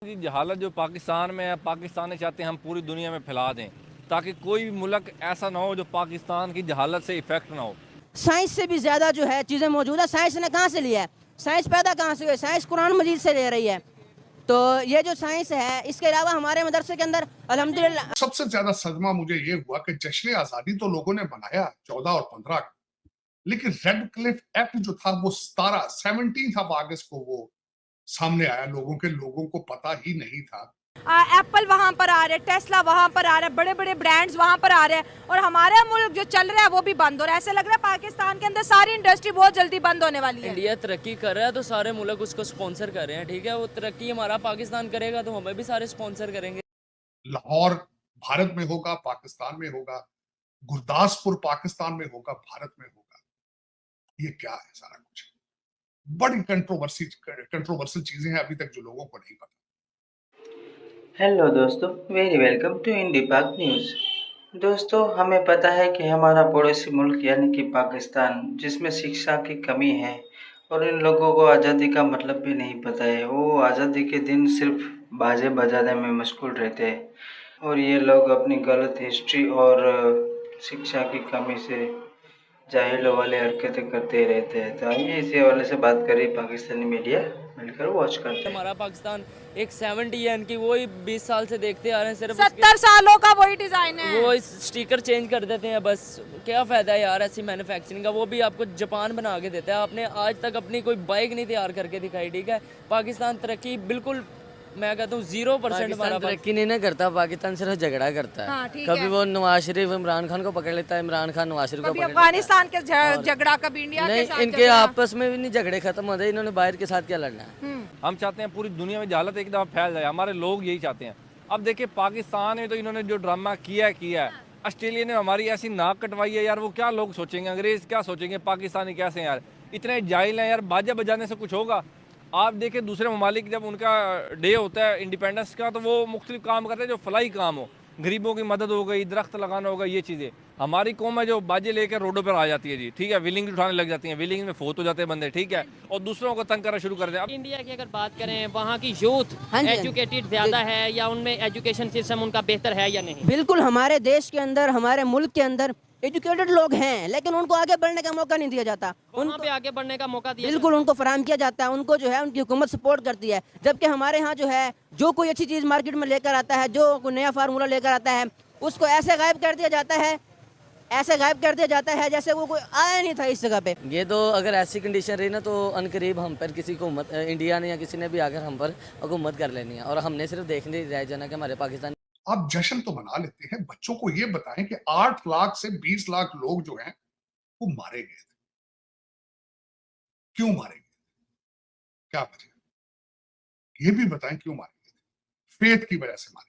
की जहालत जो पाकिस्तान में है, पाकिस्तानी चाहते हैं हम पूरी दुनिया में फैला दें ताकि कोई भी मुल्क ऐसा ना हो जो पाकिस्तान की जहालत से इफेक्ट ना हो। साइंस से भी ज्यादा जो है चीजें मौजूद है। साइंस ने कहाँ से लिया है? साइंस पैदा कहाँ से हुई है? साइंस कुरान मजीद से ले रही है। तो ये जो साइंस है, इसके अलावा हमारे मदरसे के अंदर अल्हम्दुलिल्लाह सबसे ज्यादा सदमा मुझे ये हुआ कि जश्न आजादी तो लोगों ने मनाया 14 और 15 को, लेकिन रेड क्लिफ एक्ट जो था वो 17 अगस्त को वो सामने आया। लोगों को पता ही नहीं था। एप्पल वहाँ पर आ रहे हैं, टेस्ला वहाँ पर आ रहा है, बड़े बड़े ब्रांड्स वहाँ पर आ रहे हैं और हमारा मुल्क जो चल रहा है वो भी बंद हो रहा है। ऐसे लग रहा है पाकिस्तान के अंदर सारी इंडस्ट्री बहुत जल्दी बंद होने वाली है। इंडिया तरक्की कर रहा है तो सारे मुल्क उसको स्पॉन्सर कर रहे हैं, ठीक है। वो तरक्की हमारा पाकिस्तान करेगा तो हमें भी सारे स्पॉन्सर करेंगे। लाहौर भारत में होगा, पाकिस्तान में होगा, गुरदासपुर पाकिस्तान में होगा, भारत में होगा। ये क्या है? सारा कुछ बड़ी कंट्रोवर्शियल चीजें हैं अभी तक जो लोगों को नहीं पता। हेलो दोस्तों, वेरी वेलकम टू इंडी पाक न्यूज़। दोस्तों, हमें पता है कि हमारा पड़ोसी मुल्क यानी कि पाकिस्तान, जिसमें शिक्षा की कमी है और इन लोगों को आज़ादी का मतलब भी नहीं पता है। वो आज़ादी के दिन सिर्फ बाजे बजाने में मशगूल रहते हैं और ये लोग अपनी गलत हिस्ट्री और शिक्षा की कमी से जाहिलों वाले हरकतें करते रहते हैं। तो आइए इसी हवाले से बात करें, पाकिस्तानी मीडिया मिलकर वॉच करते हैं। हमारा पाकिस्तान एक 70 यानी कि वही 20 साल से देखते आ रहे हैं, सिर्फ 70 सालों का वही डिजाइन है। वो स्टिकर चेंज कर देते हैं बस। क्या फ़ायदा है यार ऐसी मैन्युफैक्चरिंग का? वो भी आपको जापान बना के देता है। आपने आज तक अपनी कोई बाइक नहीं तैयार करके दिखाई, ठीक है। पाकिस्तान तरक्की बिल्कुल, मैं कहता हूँ 0% हमारा तरक्की नहीं ना करता। पाकिस्तान सिर्फ झगड़ा करता है। हाँ, ठीक कभी है। वो नवाज शरीफ इमरान खान को पकड़ लेता है, इमरान खान नवाज शरीफ को कभी पकड़ लेता अफगानिस्तान के झगड़ा, कभी इंडिया है। के नहीं, साथ इनके झगड़ा। आपस में भी नहीं झगड़े खत्म होते। इन्होंने बाहर के साथ क्या लड़ना है? हम चाहते हैं पूरी दुनिया में जहालत एक दफ़ा फैल जाए, हमारे लोग यही चाहते हैं। अब देखिए पाकिस्तान में तो इन्होंने जो ड्रामा किया है। ऑस्ट्रेलिया ने हमारी ऐसी नाक कटवाई है यार, वो क्या लोग सोचेंगे, अंग्रेज क्या सोचेंगे, पाकिस्तानी कैसे हैं यार, इतने जाहिल हैं यार। बाजा बजाने से कुछ होगा? आप देखिए दूसरे ममालिक जब उनका डे होता है इंडिपेंडेंस का तो वो मुख्तलिफ काम करते हैं जो फलाई काम हो, गरीबों की मदद हो गई, दरख्त लगाना होगा, ये चीज़ें। हमारी कौम है जो बाजे लेकर रोडों पर आ जाती है जी, ठीक है, व्हीलिंग उठाने लग जाती हैं, व्हीलिंग में फोत हो जाते हैं बंदे, ठीक है, और दूसरों को तंग करना शुरू कर दें। अब इंडिया की अगर बात करें, वहाँ की यूथ हाँ जी, एजुकेटेड ज़्यादा है या उनमें एजुकेशन सिस्टम उनका बेहतर है या नहीं? बिल्कुल हमारे देश के अंदर, हमारे मुल्क के अंदर एजुकेटेड लोग हैं, लेकिन उनको आगे बढ़ने का मौका नहीं दिया जाता। वहाँ पे आगे बढ़ने का मौका दिया बिल्कुल उनको फराहम किया जाता है, उनको जो है उनकी हुकूमत सपोर्ट करती है। जबकि हमारे यहाँ जो है जो कोई अच्छी चीज़ मार्केट में लेकर आता है, जो कोई नया फार्मूला लेकर आता है, उसको ऐसे गायब कर दिया जाता है, ऐसे गायब कर दिया जाता है जैसे वो कोई आया नहीं था इस जगह पे। ये तो अगर ऐसी कंडीशन रही ना तो अनकरीब हम पर किसी को इंडिया ने या किसी ने भी आकर हम पर हुकूमत कर लेनी है और हमने सिर्फ देखने रह जाना कि हमारे पाकिस्तान। आप जश्न तो मना लेते हैं, बच्चों को ये बताएं कि 8 लाख से 20 लाख लोग जो हैं वो मारे गए थे। क्यों मारे गए? क्या वजह? ये भी बताएं क्यों मारे गए थे? फेथ की वजह से मारे।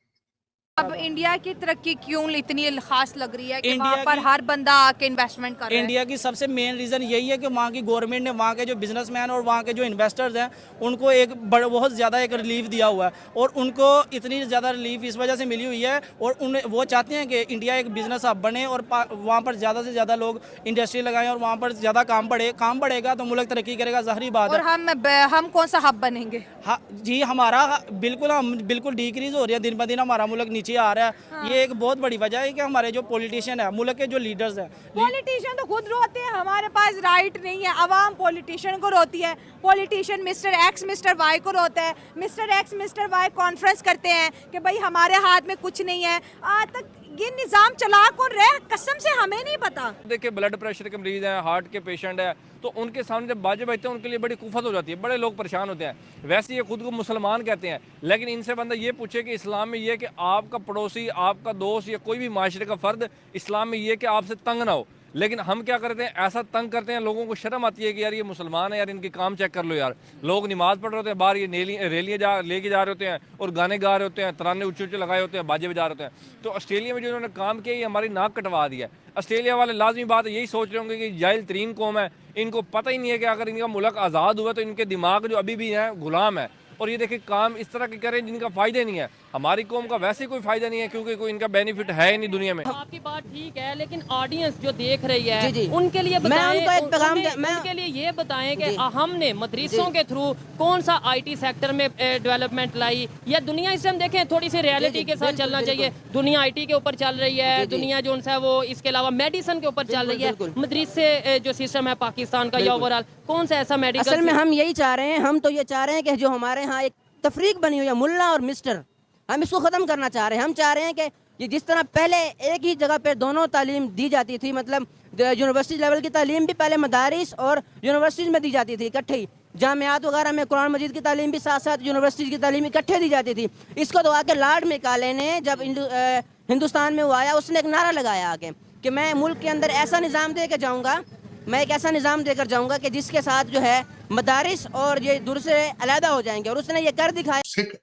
अब इंडिया की तरक्की क्यों इतनी खास लग रही है कि इंडिया वहाँ पर की- हर बंदा आके इन्वेस्टमेंट कर रहा है? इंडिया की सबसे मेन रीज़न यही है कि वहाँ की गवर्नमेंट ने वहाँ के जो बिजनेसमैन और वहाँ के जो इन्वेस्टर्स हैं उनको एक बहुत ज़्यादा एक रिलीफ दिया हुआ है और उनको इतनी ज़्यादा रिलीफ इस वजह से मिली हुई है और उन्हें वो चाहते हैं कि इंडिया एक बिजनेस हब बने और वहाँ पर ज़्यादा से ज़्यादा लोग इंडस्ट्री लगाएं और वहाँ पर ज़्यादा काम बढ़ेगा तो मुल्क तरक्की करेगा, ज़ाहिर बात और है। हम कौन सा हब बनेंगे? हाँ जी, हम बिल्कुल डिक्रीज हो रही है, दिन ब दिन हमारा मुल्क नीचे आ रहा है। ये एक बहुत बड़ी वजह है कि हमारे जो पॉलिटिशियन है, मुल्क के जो लीडर्स हैं, पॉलिटिशियन तो खुद रोते हैं हमारे पास राइट नहीं है, अवाम पॉलिटिशियन को रोती है। Politician mister X mister Y को रोता है, mister X mister Y conference करते हैं कि भाई हमारे हाथ में कुछ नहीं है। आज तक ये निज़ाम चला कौन रहा है, कसम से हमें नहीं पता। देखिए ब्लड प्रेशर के मरीज हैं, हार्ट के पेशेंट है, तो उनके सामने जब बाजे बजते हैं उनके लिए बड़ी कुफत हो जाती है, बड़े लोग परेशान होते हैं। वैसे ये खुद को मुसलमान कहते हैं, लेकिन इनसे बंदा ये पूछे कि इस्लाम में ये कि आपका पड़ोसी, आपका दोस्त या कोई भी माशरे का फ़र्द इस्लाम में ये कि आपसे तंग ना हो, लेकिन हम क्या करते हैं, ऐसा तंग करते हैं, लोगों को शर्म आती है कि यार ये मुसलमान है यार, इनके काम चेक कर लो यार। लोग नमाज़ पढ़ रहे होते हैं बाहर, ये रैलियाँ लेके जा रहे होते हैं और गाने गा रहे होते हैं, तराने ऊँचे ऊँचे लगाए होते हैं, बाजे बजा रहे होते हैं। तो ऑस्ट्रेलिया में जो इन्होंने काम किया ये हमारी नाक कटवा दिया है। ऑस्ट्रेलिया वाले लाजमी बात यही सोच रहे होंगे कि जाहिल तरीन कौम है, इनको पता ही नहीं है कि अगर इनका मुल्क आज़ाद हुआ तो इनके दिमाग जो अभी भी हैं गुलाम है, और ये देखिए काम इस तरह के करें जिनका फ़ायदा नहीं है। हमारी कौम का वैसे कोई फ़ायदा नहीं है क्योंकि कोई इनका बेनिफिट है ही नहीं दुनिया में। आपकी बात ठीक है, लेकिन ऑडियंस जो देख रही है जी, जी। उनके लिए मैं बताएं, उनको एक पैगाम उनके लिए ये बताएं कि जी। हमने मदरसों के थ्रू कौन सा IT सेक्टर में डेवलपमेंट लाई, या दुनिया इस हम देखें थोड़ी सी रियलिटी के साथ चलना चाहिए। दुनिया IT के ऊपर चल रही है, दुनिया जो है वो इसके अलावा मेडिसिन के ऊपर चल रही है। मदरसे जो सिस्टम है पाकिस्तान का या ओवरऑल कौन सा ऐसा मेडिकल, असल में हम यही चाह रहे हैं, हम तो ये चाह रहे हैं कि जो हमारे यहाँ एक तफरीक बनी हुई है मुल्ला और मिस्टर, हम इसको ख़त्म करना चाह रहे हैं। हम चाह रहे हैं कि ये जिस तरह पहले एक ही जगह पे दोनों तालीम दी जाती थी, मतलब यूनिवर्सिटी लेवल की तालीम भी पहले मदारिस और यूनिवर्सिटीज़ में दी जाती थी इकट्ठे ही, जामियात वगैरह में कुरान मजीद की तालीम भी साथ साथ यूनिवर्सिटी की तालीम इकट्ठे दी जाती थी। इसको तो आके लॉर्ड मैकाले ने जब हिंदुस्तान में वो आया, उसने एक नारा लगाया आके कि मैं मुल्क के अंदर ऐसा निज़ाम दे के जाऊँगा, मैं एक ऐसा निज़ाम देकर जाऊँगा कि जिसके साथ जो है मदारिस और ये दूर से अलहदा हो जाएंगे, और उसने ये कर दिखाया। सिख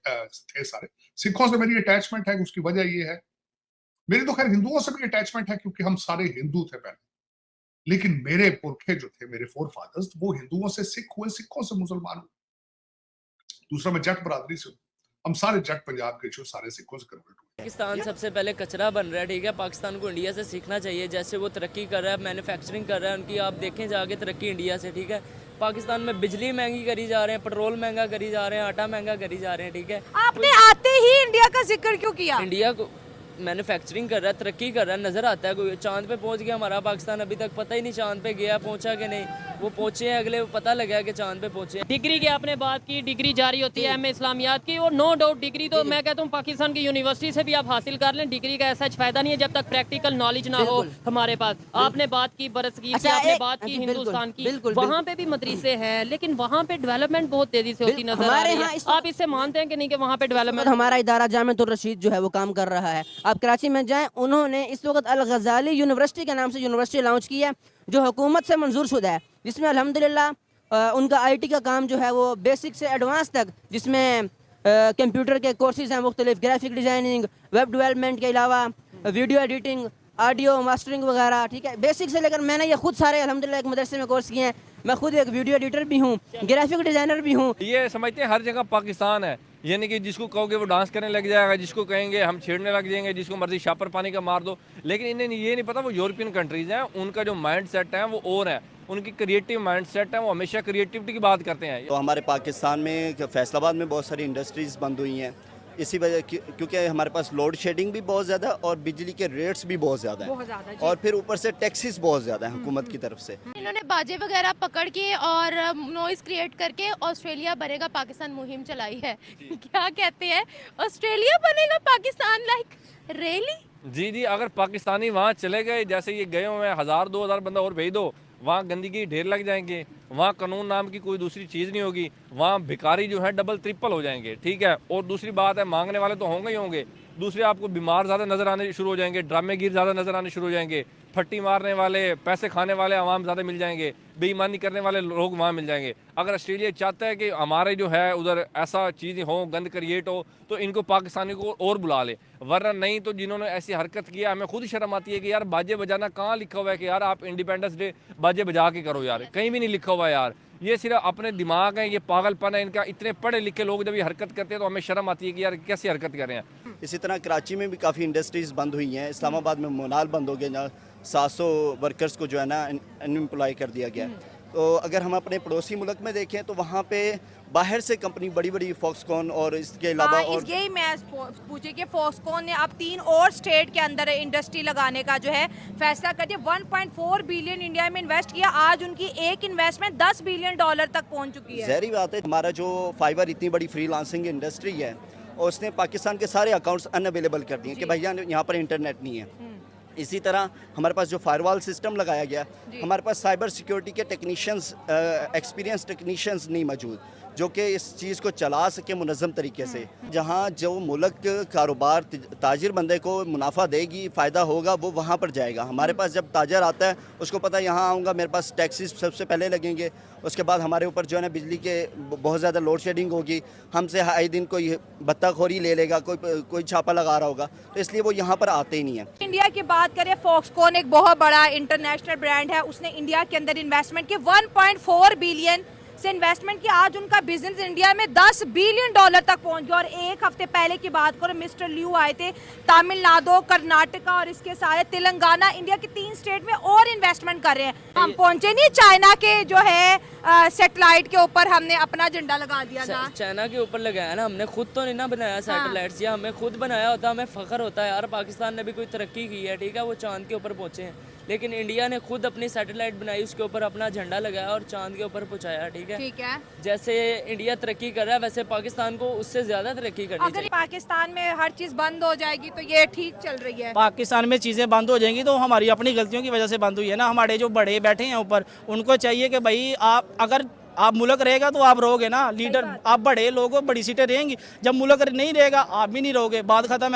थे सारे, सिखों से मेरी अटैचमेंट है, उसकी वजह ये है, मेरी तो खैर हिंदुओं से भी अटैचमेंट है क्योंकि हम सारे हिंदू थे पहले, लेकिन मेरे पुरखे जो थे, मेरे फोर फादर्स, वो हिंदुओं से सिख हुए, सिखों से मुसलमान हुए। दूसरा मैं जट बरादरी से हूँ, हम सारे जट पंजाब के जो सारे सिखों से कन्वर्ट हुए। पाकिस्तान सबसे पहले कचरा बन रहा है, ठीक है। पाकिस्तान को इंडिया से सीखना चाहिए, जैसे वो तरक्की कर रहा है, मैन्युफैक्चरिंग कर रहा है उनकी, आप देखें जाके तरक्की इंडिया से, ठीक है। पाकिस्तान में बिजली महंगी करी जा रहे हैं, पेट्रोल महंगा करी जा रहे हैं, आटा महंगा करी जा रहे हैं, ठीक है। आपने आते ही इंडिया का जिक्र क्यों किया? इंडिया को मैन्युफैक्चरिंग कर रहा है, तरक्की कर रहा है, नज़र आता है। कोई चांद पे पहुंच गया हमारा पाकिस्तान, अभी तक पता ही नहीं चांद पे गया, पहुंचा कि नहीं। वो पहुंचे हैं, अगले पता लगा कि चांद पे पहुंचे हैं। डिग्री की आपने बात की, डिग्री जारी होती है MA इस्लामियात की, और नो डाउट डिग्री तो मैं कहता हूँ पाकिस्तान की यूनिवर्सिटी से भी आप हासिल कर लें, डिग्री का ऐसा फ़ायदा नहीं है जब तक प्रैक्टिकल नॉलेज ना हो हमारे पास। आपने बात की बरसगीर की, आपने बात की हिंदुस्तान की, वहाँ पे भी मदरसे हैं, लेकिन वहाँ पे डेवलपमेंट बहुत तेजी से होती नजर आ रही है। आप इससे मानते हैं कि नहीं कि वहाँ पे डेवलपमेंट? हमारा इदारा जामिअतुर रशीद जो है वो काम कर रहा है, आप कराची में जाएं, उन्होंने इस वक्त अल गज़ाली यूनिवर्सिटी के नाम से यूनिवर्सिटी लॉन्च की है जो हुकूमत से मंजूर शुदा है, जिसमें अल्हम्दुलिल्लाह उनका IT का काम जो है वो बेसिक से एडवांस तक, जिसमें कंप्यूटर के कोर्सेज हैं मुख्तलिफ, ग्राफिक डिज़ाइनिंग, वेब डेवलपमेंट के अलावा वीडियो एडिटिंग, ऑडियो मास्टरिंग वगैरह, ठीक है, बेसिक से लेकर मैंने ये खुद सारे अल्हम्दुलिल्लाह एक मदरसे में कोर्स किए हैं। मैं खुद एक वीडियो एडिटर भी हूँ, ग्राफिक डिज़ाइनर भी हूँ। ये समझते हैं हर जगह पाकिस्तान है, यानी कि जिसको कहोगे वो डांस करने लग जाएगा, जिसको कहेंगे हम छेड़ने लग जाएंगे, जिसको मर्जी शापर पानी का मार दो। लेकिन इन्हें ये नहीं पता वो यूरोपियन कंट्रीज़ हैं, उनका जो माइंड सेट है वो और है, उनकी क्रिएटिव माइंड सेट है, वो हमेशा क्रिएटिविटी की बात करते हैं। तो हमारे पाकिस्तान में फैसलाबाद में बहुत सारी इंडस्ट्रीज़ बंद हुई हैं, इसी वजह क्योंकि हमारे पास लोड शेडिंग भी बहुत ज़्यादा और बिजली के रेट्स भी बहुत ज़्यादा हैं, और फिर ऊपर से टैक्सेस बहुत ज़्यादा हैं हुकूमत की तरफ से। इन्होंने बाजे वगैरह पकड़ के और नॉइज़ क्रिएट करके ऑस्ट्रेलिया बनेगा पाकिस्तान मुहिम चलाई है। क्या कहते हैं, ऑस्ट्रेलिया बनेगा पाकिस्तान, लाइक रियली? जी जी, अगर पाकिस्तानी वहाँ चले गए, जैसे ये गए हुए हैं, 1000-2000 बंदा और भेज दो, वहाँ गंदगी ढेर लग जाएंगे, वहाँ कानून नाम की कोई दूसरी चीज़ नहीं होगी, वहाँ भिखारी जो है डबल ट्रिपल हो जाएंगे, ठीक है। और दूसरी बात है, मांगने वाले तो होंगे ही होंगे, दूसरे आपको बीमार ज़्यादा नज़र आने शुरू हो जाएंगे, ड्रामेगीर ज़्यादा नज़र आने शुरू हो जाएंगे, फट्टी मारने वाले, पैसे खाने वाले आवाम ज़्यादा मिल जाएंगे, बेईमानी करने वाले लोग वहाँ मिल जाएंगे। अगर ऑस्ट्रेलिया चाहता है कि हमारे जो है उधर ऐसा चीज़ें हो, गंद क्रिएट हो, तो इनको पाकिस्तानी को और बुला ले, वरना नहीं तो जिन्होंने ऐसी हरकत किया, हमें खुद शर्म आती है कि यार बाजे बजाना कहाँ लिखा हुआ है कि यार आप इंडिपेंडेंस डे बाजे बजा के करो, यार कहीं भी नहीं लिखा हुआ है यार। ये सिर्फ अपने दिमाग है, ये पागलपन है इनका। इतने पढ़े लिखे लोग जब ये हरकत करते हैं तो हमें शर्म आती है कि यार कैसी हरकत कर रहे हैं। इसी तरह कराची में भी काफ़ी इंडस्ट्रीज़ बंद हुई हैं, इस्लामाबाद में मोनाल बंद हो गया, जहाँ 700 वर्कर्स को जो है ना अनएम्प्लॉय कर दिया गया। तो अगर हम अपने पड़ोसी मुल्क में देखें तो वहाँ पे बाहर से कंपनी बड़ी बड़ी फॉक्सकॉन और इसके अलावा और यही मैं पूछे कि फॉक्सकॉन ने अब 3 और स्टेट के अंदर इंडस्ट्री लगाने का जो है फैसला कर दिया। 1.4 बिलियन इंडिया में इन्वेस्ट किया, आज उनकी एक इन्वेस्टमेंट $10 बिलियन तक पहुंच चुकी है। ज़ाहिर बात है, हमारा जो फाइबर इतनी बड़ी फ्रीलांसिंग इंडस्ट्री है और उसने पाकिस्तान के सारे अकाउंट्स अनअवेलेबल कर दिए कि भैया यहाँ पर इंटरनेट नहीं है। इसी तरह हमारे पास जो फायरवॉल सिस्टम लगाया गया, हमारे पास साइबर सिक्योरिटी के टेक्नीशियंस, एक्सपीरियंस टेक्नीशियंस नहीं मौजूद जो कि इस चीज़ को चला सके मुनज़्ज़म तरीके से। जहाँ जो मुल्क कारोबार ताजिर बंदे को मुनाफा देगी, फ़ायदा होगा, वो वहाँ पर जाएगा। हमारे पास जब ताजर आता है उसको पता है यहाँ आऊँगा, मेरे पास टैक्सेस सबसे पहले लगेंगे, उसके बाद हमारे ऊपर जो है ना बिजली के बहुत ज़्यादा लोड शेडिंग होगी, हमसे हाई दिन कोई बत्ताखोरी ले लेगा, कोई छापा लगा रहा होगा, तो इसलिए वो यहाँ पर आते ही नहीं है। इंडिया की बात करें, फॉक्सकॉन एक बहुत बड़ा इंटरनेशनल ब्रांड है, उसने इंडिया के अंदर इन्वेस्टमेंट की 1.4 बिलियन से इन्वेस्टमेंट की, आज उनका बिजनेस इंडिया में $10 बिलियन तक पहुंच गया। और एक हफ्ते पहले की बात करो, मिस्टर लियू आए थे तमिलनाडु, कर्नाटका और इसके सारे तेलंगाना, इंडिया के 3 स्टेट में और इन्वेस्टमेंट कर रहे हैं। हम पहुंचे नहीं चाइना के जो है सैटेलाइट के ऊपर हमने अपना झंडा लगा दिया था। चाइना के ऊपर लगाया ना हमने, खुद तो नहीं ना बनाया सैटेलाइट्स, या हमें खुद बनाया होता हमें फख्र होता है यार, पाकिस्तान ने भी कोई तरक्की की है, ठीक है, वो चांद के ऊपर पहुंचे हैं, लेकिन इंडिया ने खुद अपनी सैटेलाइट बनाई, उसके ऊपर अपना झंडा लगाया और चांद के ऊपर पहुंचाया, ठीक है। ठीक है, जैसे इंडिया तरक्की कर रहा है वैसे पाकिस्तान को उससे ज्यादा तरक्की करनी अगर चाहिए। पाकिस्तान में हर चीज बंद हो जाएगी तो ये ठीक चल रही है। पाकिस्तान में चीज़ें बंद हो जाएंगी तो हमारी अपनी गलतियों की वजह से बंद हुई है ना। हमारे जो बड़े बैठे हैं ऊपर, उनको चाहिए कि भाई आप अगर आप मुल्क रहेगा तो आप रहोगे ना, लीडर आप बड़े लोग हो, बड़ी सीटें रहेंगी। जब मुल्क नहीं रहेगा आप भी नहीं रहोगे, बात खत्म है।